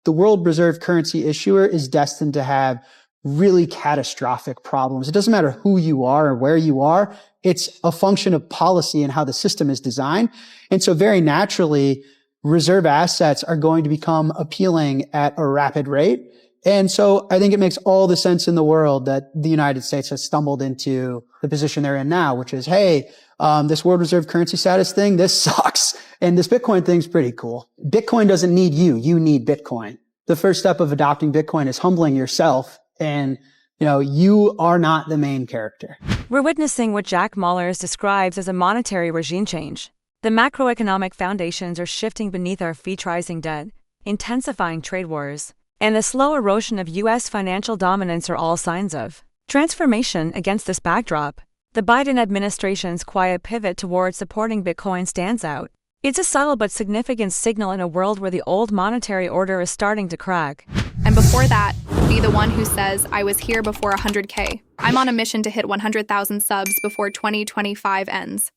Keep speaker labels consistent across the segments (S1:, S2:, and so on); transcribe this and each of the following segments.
S1: the world reserve currency issuer is destined to have really catastrophic problems. It doesn't matter who you are or where you are. It's a function of policy and how the system is designed. And so very naturally, reserve assets are going to become appealing at a rapid rate. And so I think it makes all the sense in the world that the United States has stumbled into the position they're in now, which is, hey, this world reserve currency status thing, this sucks. And this Bitcoin thing's pretty cool. Bitcoin doesn't need you. You need Bitcoin. The first step of adopting Bitcoin is humbling yourself. And, you are not the main character.
S2: We're witnessing what Jack Mallers describes as a monetary regime change. The macroeconomic foundations are shifting beneath our feet, rising debt, intensifying trade wars, and the slow erosion of U.S. financial dominance are all signs of transformation. Against this backdrop, the Biden administration's quiet pivot towards supporting Bitcoin stands out. It's a subtle but significant signal in a world where the old monetary order is starting to crack.
S3: And before that, be the one who says, I was here before 100K. I'm on a mission to hit 100,000 subs before 2025 ends.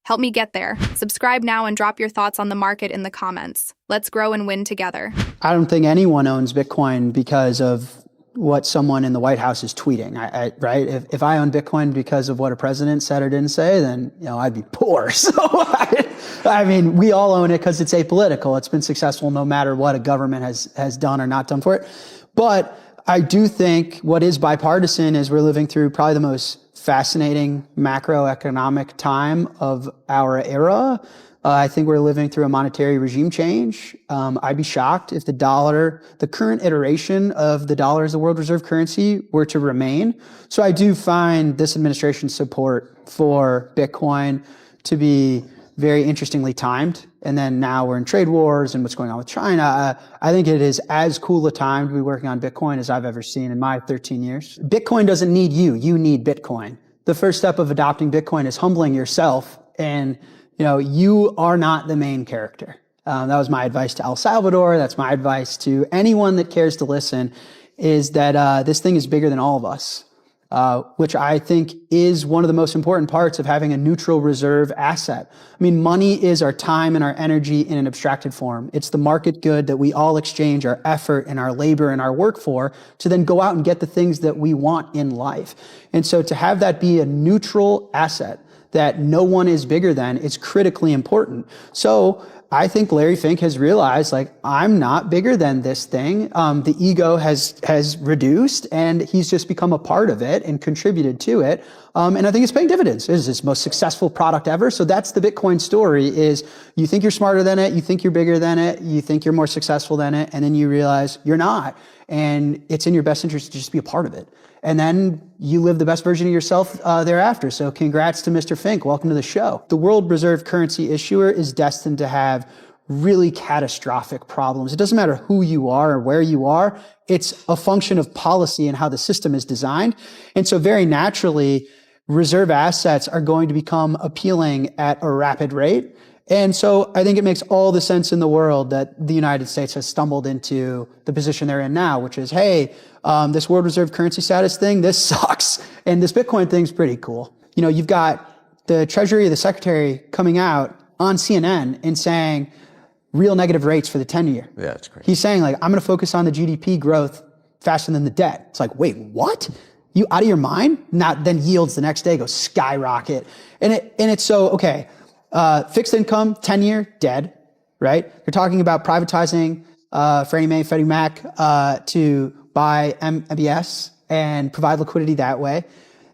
S3: Help me get there. Subscribe now and drop your thoughts on the market in the comments. Let's grow and win together.
S1: I don't think anyone owns Bitcoin because of what someone in the White House is tweeting, right? If I own Bitcoin because of what a president said or didn't say, then, I'd be poor. So, we all own it because it's apolitical. It's been successful no matter what a government has done or not done for it. But I do think what is bipartisan is we're living through probably the most fascinating macroeconomic time of our era. I think we're living through a monetary regime change. I'd be shocked if the current iteration of the dollar as the world reserve currency were to remain. So I do find this administration's support for Bitcoin to be very interestingly timed. And then now we're in trade wars and what's going on with China. I think it is as cool a time to be working on Bitcoin as I've ever seen in my 13 years. Bitcoin doesn't need you. You need Bitcoin. The first step of adopting Bitcoin is humbling yourself, and you are not the main character. That was my advice to El Salvador. That's my advice to anyone that cares to listen, is that this thing is bigger than all of us, which I think is one of the most important parts of having a neutral reserve asset. Money is our time and our energy in an abstracted form. It's the market good that we all exchange our effort and our labor and our work for to then go out and get the things that we want in life. And so to have that be a neutral asset that no one is bigger than is critically important. So I think Larry Fink has realized, I'm not bigger than this thing. The ego has reduced, and he's just become a part of it and contributed to it. And I think it's paying dividends. It is his most successful product ever. So that's the Bitcoin story: is you think you're smarter than it, you think you're bigger than it, you think you're more successful than it, and then you realize you're not. And it's in your best interest to just be a part of it. And then you live the best version of yourself thereafter. So congrats to Mr. Fink. Welcome to the show. The world reserve currency issuer is destined to have really catastrophic problems. It doesn't matter who you are or where you are. It's a function of policy and how the system is designed. And so very naturally, reserve assets are going to become appealing at a rapid rate. And so I think it makes all the sense in the world that the United States has stumbled into the position they're in now, which is, hey, this world reserve currency status thing, this sucks. And this Bitcoin thing's pretty cool. You've got the Treasury, the Secretary coming out on CNN and saying real negative rates for the 10-year.
S4: Yeah, that's great.
S1: He's saying I'm going to focus on the GDP growth faster than the debt. It's wait, what? You out of your mind? Not then yields the next day go skyrocket. And it's so, okay. Fixed income, 10-year, dead, right? You're talking about privatizing Fannie Mae, Freddie Mac to buy MBS and provide liquidity that way.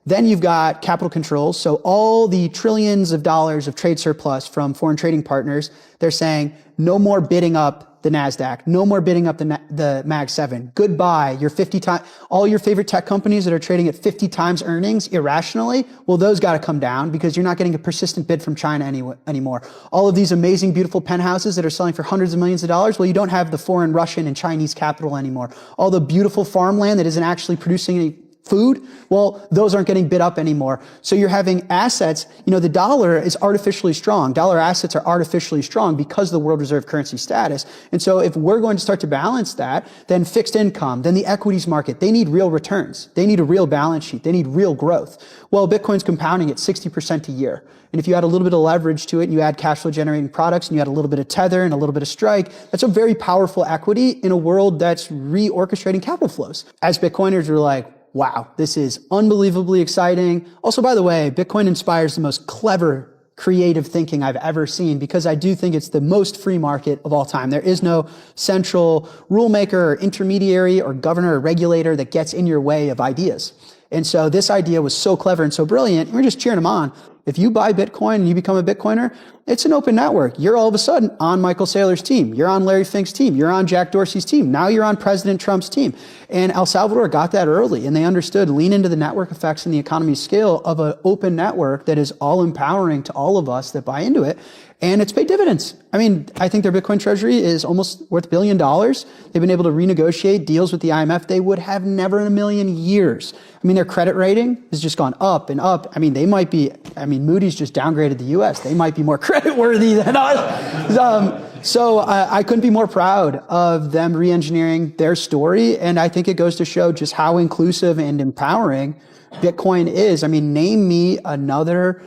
S1: Then you've got capital controls. So all the trillions of dollars of trade surplus from foreign trading partners, they're saying no more bidding up the NASDAQ, no more bidding up the Mag 7. Goodbye. Your 50 times, all your favorite tech companies that are trading at 50 times earnings irrationally, well, those got to come down because you're not getting a persistent bid from China anymore. All of these amazing, beautiful penthouses that are selling for hundreds of millions of dollars, well, you don't have the foreign, Russian, and Chinese capital anymore. All the beautiful farmland that isn't actually producing food. Well, those aren't getting bid up anymore. So you're having assets, the dollar is artificially strong. Dollar assets are artificially strong because of the world reserve currency status. And so if we're going to start to balance that, then fixed income, then the equities market, they need real returns. They need a real balance sheet. They need real growth. Well, Bitcoin's compounding at 60% a year. And if you add a little bit of leverage to it and you add cash flow generating products and you add a little bit of Tether and a little bit of Strike, that's a very powerful equity in a world that's reorchestrating capital flows. As Bitcoiners, we're like, wow, this is unbelievably exciting. Also, by the way, Bitcoin inspires the most clever, creative thinking I've ever seen because I do think it's the most free market of all time. There is no central rule maker or intermediary or governor or regulator that gets in your way of ideas. And so this idea was so clever and so brilliant. We're just cheering them on. If you buy Bitcoin and you become a Bitcoiner, it's an open network. You're all of a sudden on Michael Saylor's team. You're on Larry Fink's team. You're on Jack Dorsey's team. Now you're on President Trump's team. And El Salvador got that early, and they understood lean into the network effects and the economy's scale of an open network that is all empowering to all of us that buy into it. And it's paid dividends. I mean, I think their Bitcoin treasury is almost worth $1 billion. They've been able to renegotiate deals with the IMF they would have never in a million years. I mean, their credit rating has just gone up and up. I mean, Moody's just downgraded the US. They might be more credit worthy than us. So I couldn't be more proud of them re-engineering their story. And I think it goes to show just how inclusive and empowering Bitcoin is. I mean, name me another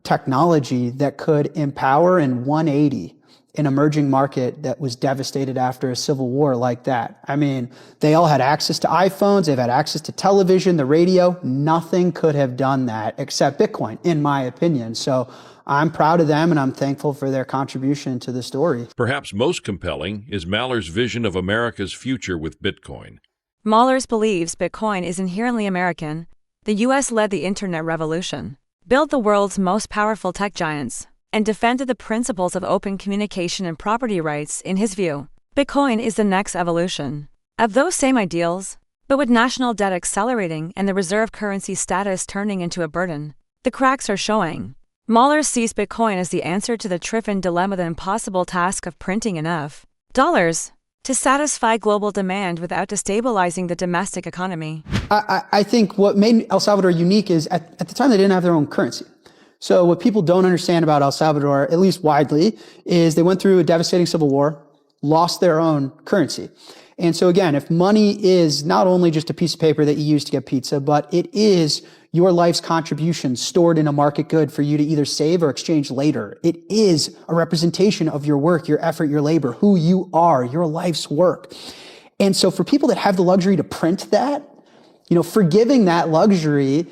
S1: technology that could empower in 180 an emerging market that was devastated after a civil war like that. I mean, they all had access to iPhones, they've had access to television, the radio. Nothing could have done that except Bitcoin, in my opinion. So I'm proud of them and I'm thankful for their contribution to the story.
S4: Perhaps most compelling is Maller's vision of America's future with Bitcoin.
S2: Mallers believes Bitcoin is inherently American. The U.S. led the Internet revolution, built the world's most powerful tech giants, and defended the principles of open communication and property rights. In his view, Bitcoin is the next evolution of those same ideals, but with national debt accelerating and the reserve currency status turning into a burden. The cracks are showing. Mahler sees Bitcoin as the answer to the Triffin dilemma, the impossible task of printing enough dollars to satisfy global demand without destabilizing the domestic economy.
S1: I think what made El Salvador unique is at the time they didn't have their own currency. So what people don't understand about El Salvador, at least widely, is they went through a devastating civil war, lost their own currency. And so again, if money is not only just a piece of paper that you use to get pizza, but it is your life's contribution stored in a market good for you to either save or exchange later. It is a representation of your work, your effort, your labor, who you are, your life's work. And so for people that have the luxury to print that, forgiving that luxury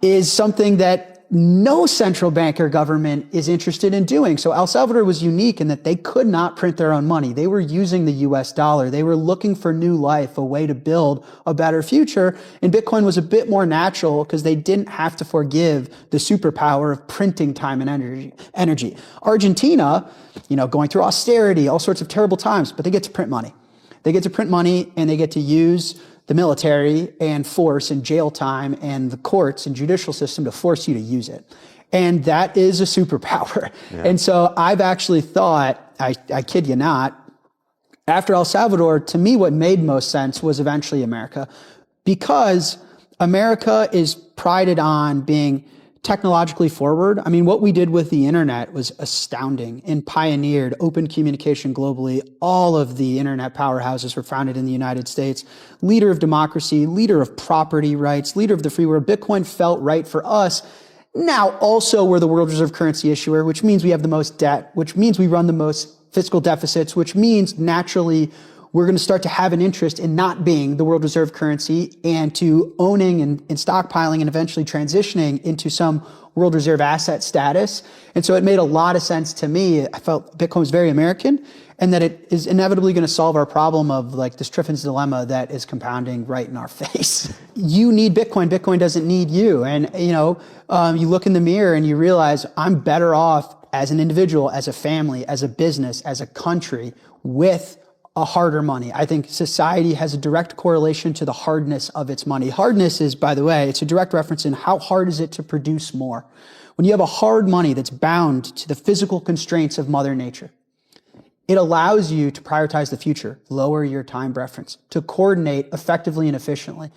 S1: is something that no central bank or government is interested in doing. So El Salvador was unique in that they could not print their own money. They were using the US dollar. They were looking for new life, a way to build a better future. And Bitcoin was a bit more natural because they didn't have to forgive the superpower of printing time and energy. Argentina, going through austerity, all sorts of terrible times, but they get to print money. They get to print money and they get to use the military and force and jail time and the courts and judicial system to force you to use it. And that is a superpower. Yeah. And so I've actually thought, I kid you not, after El Salvador, to me, what made most sense was eventually America, because America is prided on being technologically forward. I mean, what we did with the internet was astounding and pioneered open communication globally. All of the internet powerhouses were founded in the United States. Leader of democracy, leader of property rights, leader of the free world. Bitcoin felt right for us. Now, also, we're the world reserve currency issuer, which means we have the most debt, which means we run the most fiscal deficits, which means naturally we're going to start to have an interest in not being the world reserve currency and to owning and stockpiling and eventually transitioning into some world reserve asset status. And so it made a lot of sense to me. I felt Bitcoin was very American and that it is inevitably going to solve our problem of like this Triffin's dilemma that is compounding right in our face. You need Bitcoin. Bitcoin doesn't need you. And, you look in the mirror and you realize I'm better off as an individual, as a family, as a business, as a country with a harder money. I think society has a direct correlation to the hardness of its money. Hardness is, by the way, it's a direct reference in how hard is it to produce more. When you have a hard money that's bound to the physical constraints of Mother Nature, it allows you to prioritize the future, lower your time preference, to coordinate effectively and efficiently.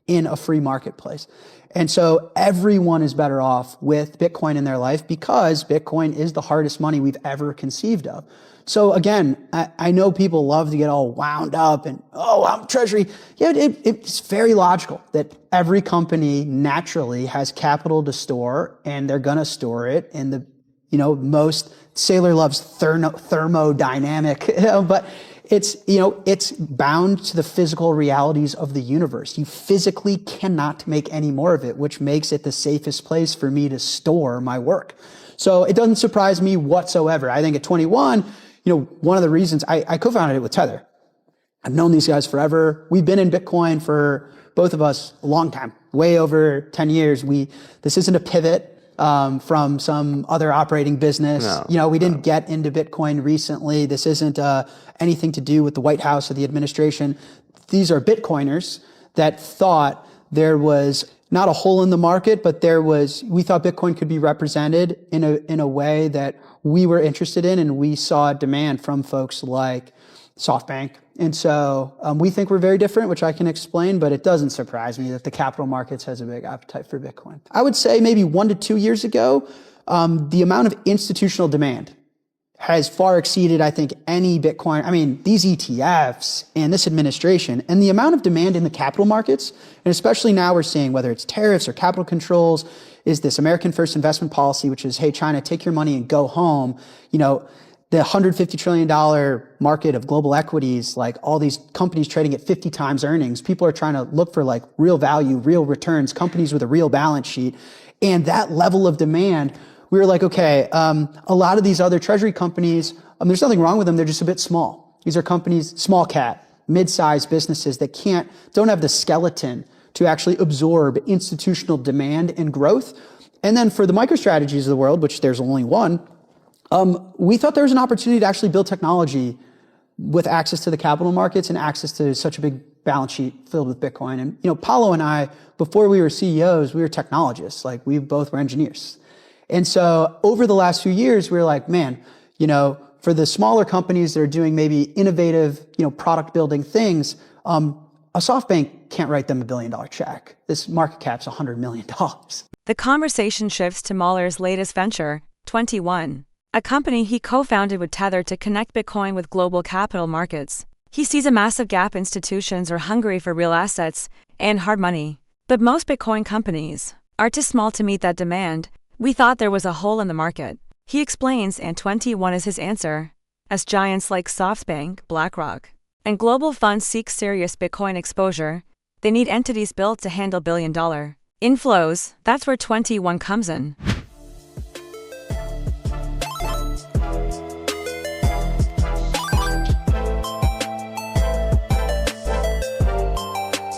S1: in a free marketplace. And so everyone is better off with Bitcoin in their life because Bitcoin is the hardest money we've ever conceived of. So again, I know people love to get all wound up and, oh, I'm treasury. Yeah, it's very logical that every company naturally has capital to store and they're going to store it in the, most Sailor loves thermodynamic, but it's bound to the physical realities of the universe. You physically cannot make any more of it, which makes it the safest place for me to store my work. So it doesn't surprise me whatsoever. I think at 21, one of the reasons I co-founded it with Tether. I've known these guys forever. We've been in Bitcoin for both of us a long time, way over 10 years. This isn't a pivot from some other operating business. We didn't get into Bitcoin recently. This isn't anything to do with the White House or the administration. These are Bitcoiners that thought there was not a hole in the market, but we thought Bitcoin could be represented in a way that we were interested in, and we saw demand from folks like SoftBank. And so we think we're very different, which I can explain, but it doesn't surprise me that the capital markets has a big appetite for Bitcoin. I would say maybe 1 to 2 years ago, the amount of institutional demand has far exceeded, I think, any Bitcoin. I mean, these ETFs and this administration and the amount of demand in the capital markets, and especially now we're seeing whether it's tariffs or capital controls, is this American first investment policy, which is, hey, China, take your money and go home. The $150 trillion market of global equities, like all these companies trading at 50 times earnings, people are trying to look for like real value, real returns, companies with a real balance sheet. And that level of demand, we were like, okay, a lot of these other treasury companies, there's nothing wrong with them. They're just a bit small. These are companies, small cap, mid-sized businesses that don't have the skeleton to actually absorb institutional demand and growth. And then for the MicroStrategies of the world, which there's only one, we thought there was an opportunity to actually build technology with access to the capital markets and access to such a big balance sheet filled with Bitcoin. And, Paulo and I, before we were CEOs, we were technologists. Like, we both were engineers. And so over the last few years, we were like, man, for the smaller companies that are doing maybe innovative, product building things, a SoftBank can't write them $1 billion check. This market cap's $100 million.
S2: The conversation shifts to Mahler's latest venture, 21, a company he co-founded with Tether to connect Bitcoin with global capital markets. He sees a massive gap. Institutions are hungry for real assets and hard money. But most Bitcoin companies are too small to meet that demand. We thought there was a hole in the market. He explains, and 21 is his answer. As giants like SoftBank, BlackRock, and global funds seek serious Bitcoin exposure, they need entities built to handle billion-dollar inflows. That's where 21 comes in.